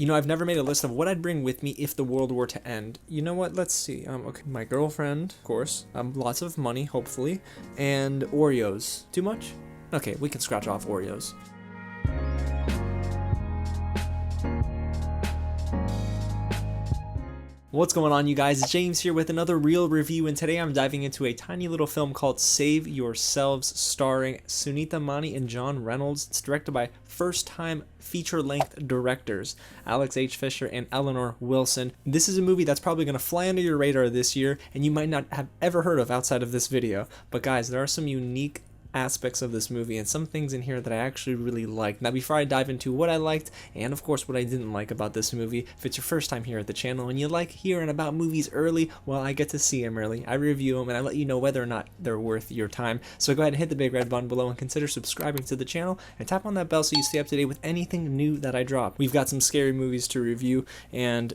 You know, I've never made a list of what I'd bring with me if the world were to end. You know what? Let's see. Okay, my girlfriend, of course. Lots of money, hopefully, and Oreos. Too much? Okay, we can scratch off Oreos. What's going on, you guys? James here with another real review, and today I'm diving into a tiny little film called Save Yourselves, starring Sunita and John Reynolds. It's directed by first-time feature-length directors Alex H. Fischer and Eleanor Wilson. This is a movie that's probably going to fly under your radar this year, and you might not have ever heard of outside of this video. But guys, there are some unique aspects of this movie and some things in here that I actually really like. Now, before I dive into what I liked and of course what I didn't like about this movie, if it's your first time here at the channel and you like hearing about movies early, well, I get to see them early. I review them and I let you know whether or not they're worth your time. So go ahead and hit the big red button below and consider subscribing to the channel and tap on that bell so you stay up to date with anything new that I drop. We've got some scary movies to review, and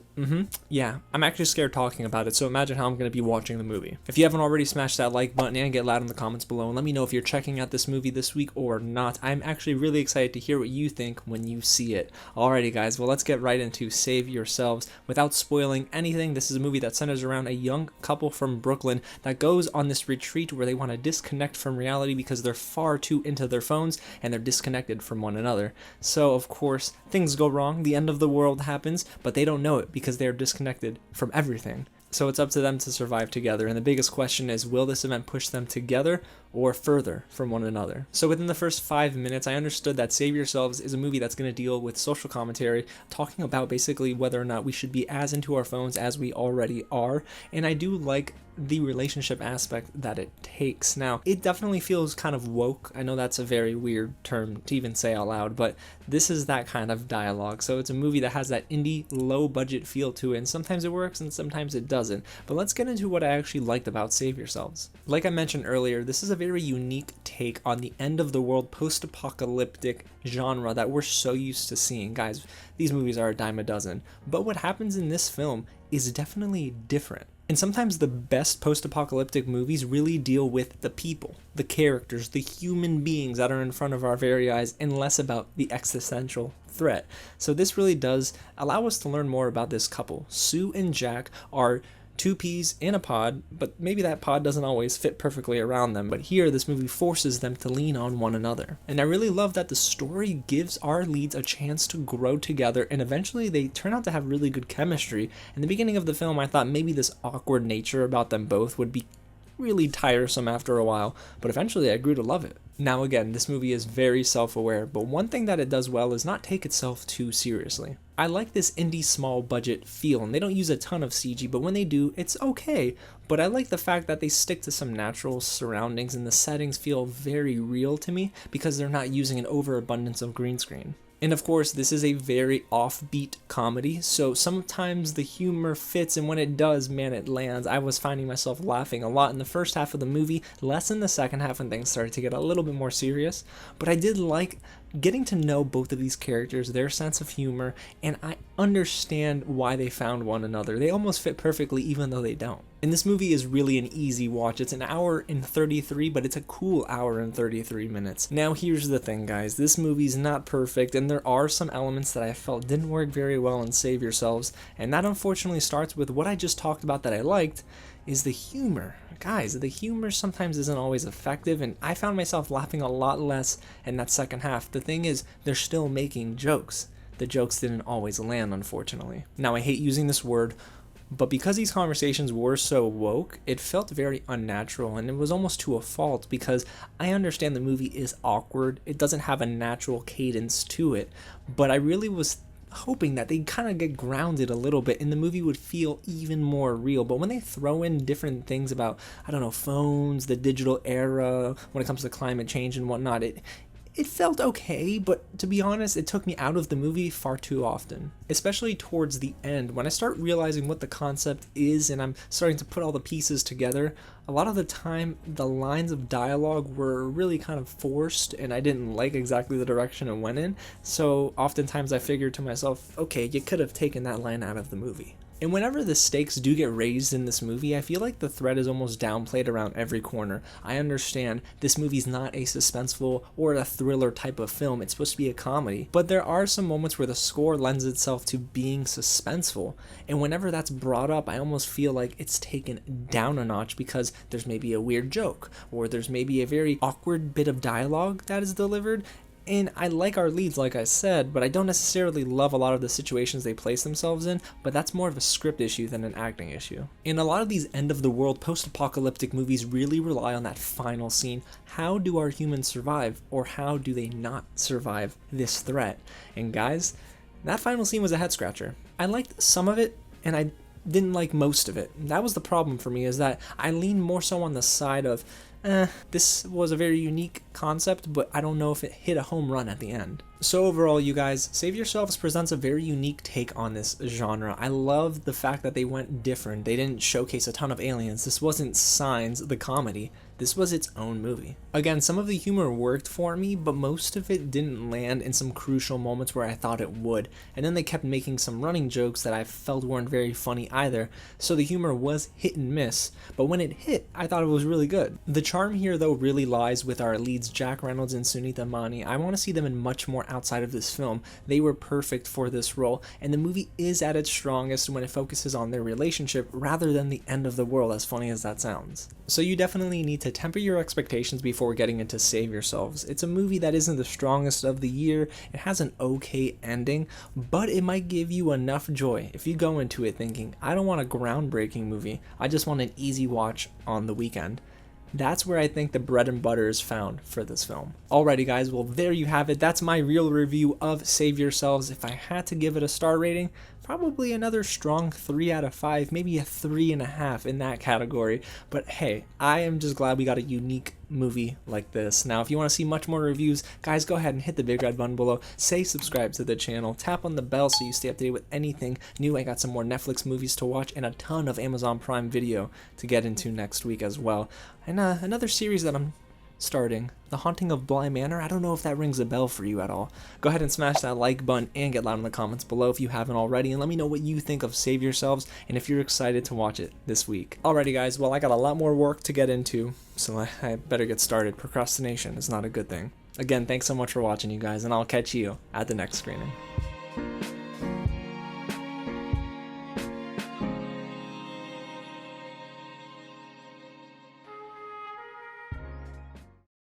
yeah, I'm actually scared talking about it, so imagine how I'm going to be watching the movie. If you haven't already, smash that like button and get loud in the comments below and let me know if you're checking out this movie this week or not. I'm actually really excited to hear what you think when you see it. Alrighty guys, well, let's get right into Save Yourselves. Without spoiling anything, this is a movie that centers around a young couple from Brooklyn that goes on this retreat where they want to disconnect from reality because they're far too into their phones and they're disconnected from one another. So of course things go wrong, the end of the world happens, but they don't know it because they're disconnected from everything. So it's up to them to survive together, and the biggest question is, will this event push them together or further from one another? So within the first 5 minutes, I understood that Save Yourselves is a movie that's going to deal with social commentary, talking about basically whether or not we should be as into our phones as we already are, and I do like the relationship aspect that it takes. Now, it definitely feels kind of woke. I know that's a very weird term to even say out loud, but this is that kind of dialogue. So it's a movie that has that indie, low-budget feel to it, and sometimes it works and sometimes it doesn't. But let's get into what I actually liked about Save Yourselves. Like I mentioned earlier, this is a very unique take on the end-of-the-world post-apocalyptic genre that we're so used to seeing. Guys, these movies are a dime a dozen. But what happens in this film is definitely different. And sometimes the best post-apocalyptic movies really deal with the people, the characters, the human beings that are in front of our very eyes, and less about the existential threat. So this really does allow us to learn more about this couple. Sue and Jack are two peas in a pod, but maybe that pod doesn't always fit perfectly around them. But here, this movie forces them to lean on one another. And I really love that the story gives our leads a chance to grow together, and eventually they turn out to have really good chemistry. In the beginning of the film, I thought maybe this awkward nature about them both would be really tiresome after a while, but eventually I grew to love it. Now again, this movie is very self-aware, but one thing that it does well is not take itself too seriously. I like this indie small budget feel, and they don't use a ton of CG, but when they do, it's okay. But I like the fact that they stick to some natural surroundings and the settings feel very real to me because they're not using an overabundance of green screen. And of course, this is a very offbeat comedy, so sometimes the humor fits, and when it does, man, it lands. I was finding myself laughing a lot in the first half of the movie, less in the second half when things started to get a little bit more serious. But I did like getting to know both of these characters, their sense of humor, and I understand why they found one another. They almost fit perfectly even though they don't. And this movie is really an easy watch. It's an hour and 33, but it's a cool hour and 33 minutes. Now here's the thing, guys. This movie's not perfect, and there are some elements that I felt didn't work very well in Save Yourselves, and that unfortunately starts with what I just talked about that I liked, is the humor. Guys, the humor sometimes isn't always effective, and I found myself laughing a lot less in that second half. The thing is, they're still making jokes. The jokes didn't always land, unfortunately. Now, I hate using this word, but because these conversations were so woke, it felt very unnatural, and it was almost to a fault because I understand the movie is awkward. It doesn't have a natural cadence to it, but I really was hoping that they'd kind of get grounded a little bit and the movie would feel even more real. But when they throw in different things about, I don't know, phones, the digital era, when it comes to climate change and whatnot, it felt okay, but to be honest, it took me out of the movie far too often, especially towards the end. When I start realizing what the concept is and I'm starting to put all the pieces together, a lot of the time the lines of dialogue were really kind of forced and I didn't like exactly the direction it went in, so oftentimes I figured to myself, okay, you could have taken that line out of the movie. And whenever the stakes do get raised in this movie, I feel like the threat is almost downplayed around every corner. I understand this movie's not a suspenseful or a thriller type of film, it's supposed to be a comedy, but there are some moments where the score lends itself to being suspenseful, and whenever that's brought up, I almost feel like it's taken down a notch because there's maybe a weird joke, or there's maybe a very awkward bit of dialogue that is delivered. And I like our leads, like I said, but I don't necessarily love a lot of the situations they place themselves in, but that's more of a script issue than an acting issue. And a lot of these end-of-the-world post-apocalyptic movies really rely on that final scene. How do our humans survive, or how do they not survive this threat? And guys, that final scene was a head-scratcher. I liked some of it, and I didn't like most of it. That was the problem for me, is that I leaned more so on the side of, this was a very unique concept, but I don't know if it hit a home run at the end. So overall, you guys, Save Yourselves presents a very unique take on this genre. I love the fact that they went different. They didn't showcase a ton of aliens. This wasn't Signs, the comedy. This was its own movie. Again, some of the humor worked for me, but most of it didn't land in some crucial moments where I thought it would. And then they kept making some running jokes that I felt weren't very funny either, so the humor was hit and miss. But when it hit, I thought it was really good. The charm here, though, really lies with our leads Jack Reynolds and Sunita Mani. I want to see them in much more outside of this film. They were perfect for this role, and the movie is at its strongest when it focuses on their relationship rather than the end of the world, as funny as that sounds. So you definitely need to temper your expectations before getting into Save Yourselves. It's a movie that isn't the strongest of the year, it has an okay ending, but it might give you enough joy if you go into it thinking, I don't want a groundbreaking movie, I just want an easy watch on the weekend. That's where I think the bread and butter is found for this film. Alrighty guys, well there you have it. That's my real review of Save Yourselves. If I had to give it a star rating, probably another strong 3 out of 5, maybe a 3.5 in that category. But hey, I am just glad we got a unique movie like this. Now if you want to see much more reviews, guys, go ahead and hit the big red button below, say subscribe to the channel, tap on the bell so you stay up to date with anything new. I got some more Netflix movies to watch and a ton of Amazon Prime Video to get into next week as well. And another series that I'm starting, The Haunting of Bly Manor. I don't know if that rings a bell for you at all. Go ahead and smash that like button and get loud in the comments below if you haven't already, and let me know what you think of Save Yourselves and if you're excited to watch it this week. Alrighty guys, well I got a lot more work to get into, so I better get started. Procrastination is not a good thing. Again, thanks so much for watching, you guys, and I'll catch you at the next screening.